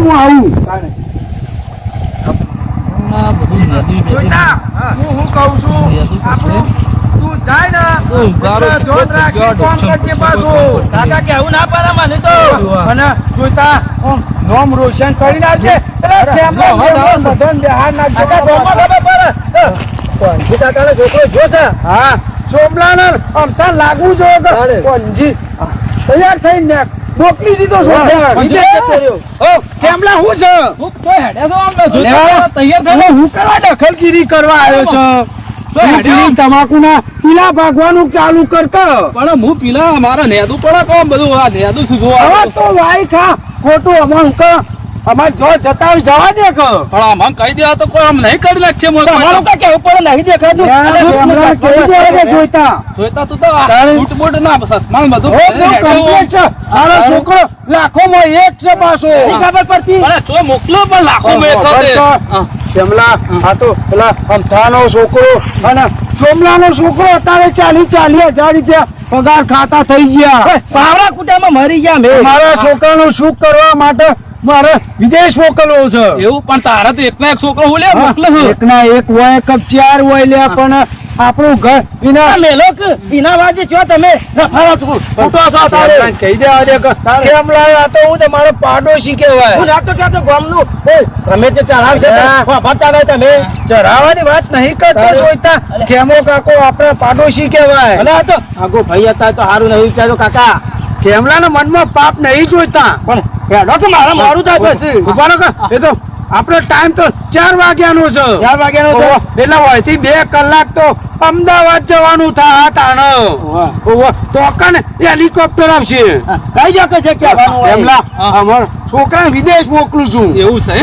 હું આવું હું કહું છું આપણું તું જાય ને જોત રાખી કોમ કરજે પાછું કાકા કેવું ના પાડે મને તો અને જોઈતા નોમ રોશન કરી નાખજે લાગુ છો તૈયાર થઈને મોકલી દીધો કેમલા હું છે હું કરવા દખલગીરી કરવા આવ્યો છે તમાકુ ના પીલા ભાગવાનું ચાલુ કર પણ હું પીલા મારા નેદું પડે કોમ બધું આ નેદું શું જોવા તો વાઈ ખા ખોટું અમારું અમારે જો જતા જવા દે પણ આમ કહી દે તો કોઈ આમ નહીં કરી નાખશે તમારું કઈ કેવું પડે નહીં દેખાતું જોઈતા તું તો બૂટ બૂટ ના સસમાન બધું મારો છોકરો લાખોમાં એક છે પાછો ખબર પડતી ચો મોકલો પણ લાખોમાં કેમલા આ તો પેલા અમથાનો છોકરો અને ચોમલાનો છોકરો અત્યારે 40,000 રૂપિયા પગાર ખાતા થઈ ગયા પાવડા કુટામાં મરી ગયા મેં મારા છોકરાનું સુખ કરવા માટે મારે વિદેશ મોકલવો છે એવું પણ તારા તો એકના એક છોકરો હું લે મોકલે એકના એક હોય કપ 4 હોય લે પણ આપણું ઘર વિના મેલોક વિના વાજે છો તમે નફાવા છો ફોટો છો તારે કહી દેવા દે કેમ લાયા તો હું તમારો પાડોશી કહેવાય હું નાતો કે તો ગામનું તમે જે ચરાવ છે વાપરતા નહીં તમે ચરાવવાની વાત નહીં કરતો જોઈતા કેમો કાકો આપણે પાડોશી કહેવાય ભલે આ તો આગો ભાઈ હતા તો સારું નહીં વિચાર્યો કાકા કેમલાના મનમાં પાપ નહીં જોઈતા પણ હેડો તો મારું થાય પછી ઉભાનો કે એ તો આપણો ટાઈમ તો 4 વાગ્યાનો છે 4 વાગ્યાનો છે એટલે હોયથી 2 કલાક તો અમદાવાદ જવાનું થાય તાણ તો કને હેલિકોપ્ટર આવશે કઈ જગ્યા એમલા અમાર છોકરા વિદેશ મોકલું છું એવું છે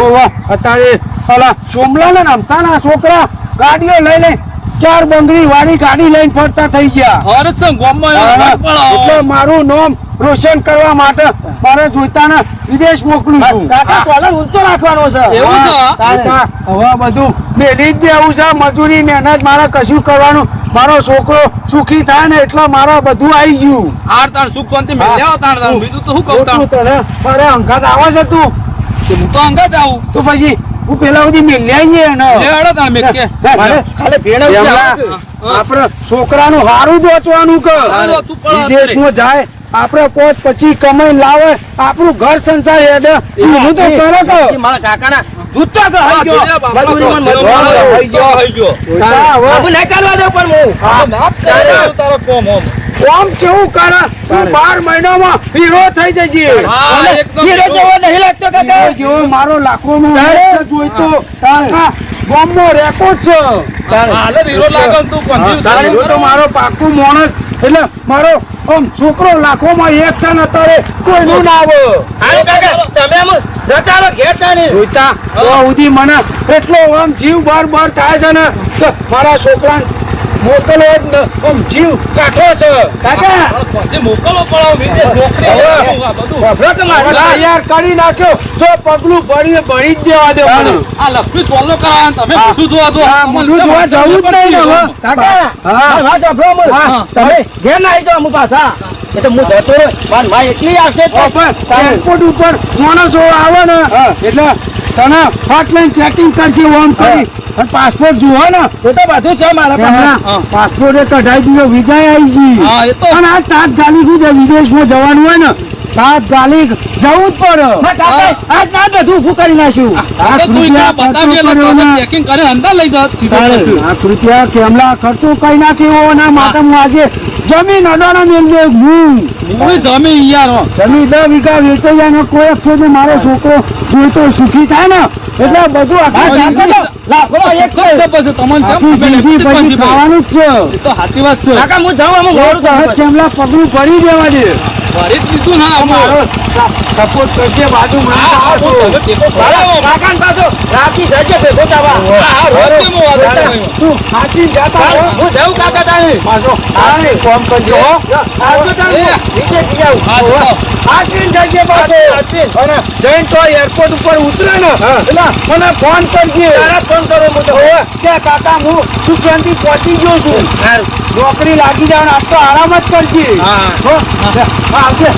અત્યારે પેલા સોમલા ને અમતાના છોકરા ગાડીઓ લઈ 4 બંગડી વાળી ગાડી લઈને ફરતા થઈ ગયા એટલે મારું નામ રોશન કરવા માટે મારે જોઈતાને વિદેશ મોકલું છું કાકા કોલર ઊંચો રાખવાનો છે એવું છે હવે બધું મેલી જ દેવું છે મજૂરી મહેનત મારે કશું કરવાનું મારો છોકરો સુખી થાય ને એટલે મારે બધું આવી ગયું તાર સુખ શાંતિ મળ્યા તાર બીજું તો શું કહું તને મારે અંગાત આવે છે તું હું તો અંગાત આવું તો પછી હું પેલા સુધી મેલ્યા આપડે છોકરાનું હારું જ વાંચવાનું કે વિદેશમાં જાય આપડે પોત પછી કમાઈ લાવે આપણું ઘર સંસાર હેડે હું તો કરો કે મારા કાકાના જૂતા કે હઈ ગયો કોમ કેવું કરે તું 12 મહિનામાં હીરો થઈ જજે હીરો જેવો નહીં લાગતો કાકા જેવો મારો લાખોમાં જોઈતો બોમ્બનો રેકોર્ડ છે હાલે હીરો લાગો તું તારે તો મારો પાકું માણસ એટલે મારો આમ છોકરો લાખોમાં એક છે ને અત્યારે કોઈનું ના આવે હાલો કાકા તમે આમ જતારો ઘેર તાને જોઈતા તો ઉધી મને એટલો આમ જીવ બાર થાય છે ને મારા છોકરાને મોકલો જ આમ જીવ કાઢો છે કાકા મોકલો તૈયાર કરી નાખ્યો જો પગલું ભણી જ દેવા દે મને આ લક્ષ્મી ચોલ્લો કરાવ તમે મોઢું જોવા જવું જ નહીં ને કાકા તમે ઘેર ના આવી જાઓ અમુક પાછા એટલે હું જતો મારી એટલી આવશે એરપોર્ટ ઉપર માણસો આવે ને એટલે તને ફાટ લઈને ચેકિંગ કરશે ઓમ કરી પાસપોર્ટ જુઓ ને તો બધું છે મારા પાસપોર્ટ કઢાઈ દીધો વિઝા આવી ગઈ અને આ તાત્કાલિક વિદેશમાં જવાનું હોય ને તાત્કાલિક જવું જ પડે આજ ના બધું ઉભું કરી નાખ્યું રૂપિયા કેમલા ખર્ચો કઈ નાખ્યો એના માટે હું આજે જમીન અડાણા મેળ દે જમીન યાર જમીન 10 વીઘા વેચાઈ જાય ને કોઈ અફસોસ મારો છોકરો જોઈતો સુખી થાય ને એટલે બધું ખાવાનું જ છે સાચી વાત છે કાકા હું જાઉં કેમલા પગલું પડી દેવા દે લીધું ના મારો સપોર્ટ કરજે બાજુ કાકા પાછો રાતી જજે ભેગો થવા તું હાચી જાતા હું જાઉં કાકા તારે પાછો આને ફોન કરજો આવજો તારે નીચે જાવ હાચી જજે પાછો અને જૈન તો એરપોર્ટ ઉપર ઉતરે ને એટલે મને ફોન કરજે તારા ફોન કરો હું તો કે કાકા હું સુખ શાંતિ પહોંચી ગયો છું નોકરી લાગી જાય ને આપ તો આરામ જ કરજે આવજે.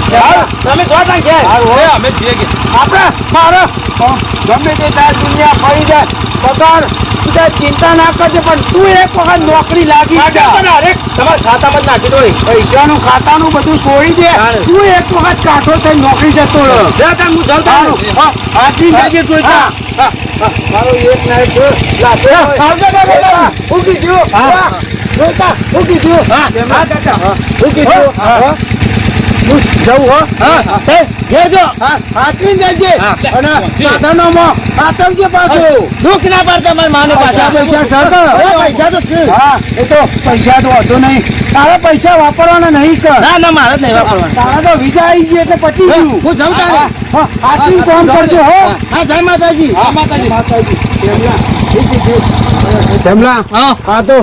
તમે જો તાન ઘેર. એ અમે જઈએ કે આપણે મારે ગમે તે તાર દુનિયા ફરી જાય પગાર તું તાર ચિંતા ના કરજે પણ તું એક વખત નોકરી લાગી જા. તમારા ખાતામાં જ નાખી દો પૈસાનું ખાતાનું બધું છોડી દે તું એક વખત કાઠો થઈ નોકરી જતો રહો. હું જાઉં તારું. હાથી જજે જોઈ જા. મારો એક ના એક લાગે હું કીધું જોઈતા હું કીધું હું કીધું હું જવું હો એ ઘેર જો હાથવી જજે અને સાધનોમાં હાથવજે પાછું દુઃખ ના પડતા મારી માને પાછા પૈસા પૈસા તો હા એ તો પૈસા તો હતો નહીં તારા પૈસા વાપરવાના નહીં કર ના મારે જ નહીં વાપરવાના તારા તો વિઝા આવી ગઈ એટલે પચી ગયું હું જઉં તારે હાથવી કામ કરજો હો હા જય માતાજી હા માતાજી જમલા હા તો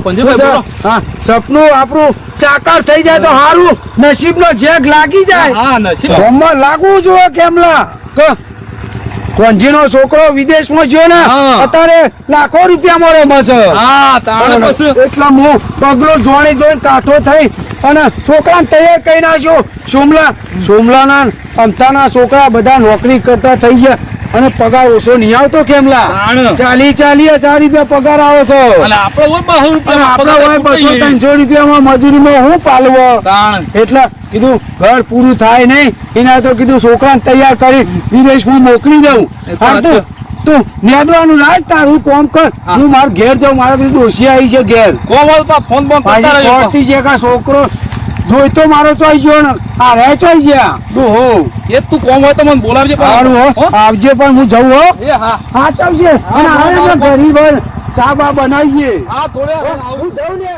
હા સપનું આપણું સાકાર થઈ જાય તો સારું નસીબ નો જેગ લાગી જાય હા નસીબ ગામમાં લાગવું જોઈએ કેમલા કોંજીનો છોકરો વિદેશમાં ગયો ને હા. અત્યારે લાખો રૂપિયા મળે મસ હા તાણે બસ એટલે હું પગલો જોઈને કાઠો થઈ અને છોકરાને તૈયાર કરી નાખ્યો સોમલાના અમથાના છોકરા બધા નોકરી કરતા થઈ ગયા અને પગાર ઓછો નહીં આવતો કેમલા તાણ. 40,000 રૂપિયા પગાર આવે છે અને આપણે હોય 200 રૂપિયા આપડે હોય 200-300 રૂપિયામાં મજૂરીમાં હું પાલવો તાણ એટલે કીધું ઘર પૂરું થાય નહીં એના તો કીધું છોકરાને તૈયાર કરી વિદેશમાં મોકલી દઉં એ તો હા તું નેદવાનું રાખ તારું કોમ કર હું માર ઘેર જાઉં મારા બીજું ડોસી આવી છે ઘેર કોમલ પા ફોન બોન કરતા પાછી રહેજો ખોટતી છે કે છોકરો જોઈતો મારો ચોઈ ગયો ને આ રે ચોઈ ગયા હો એ તું કોમ હોય તો મને બોલાવજે સારું હો આવજે પણ હું જઉં હો એ હા હા ચાલજે અને આવે છે ગરીબ ચા બા બનાવીએ હા થોડે હું જાઉં ને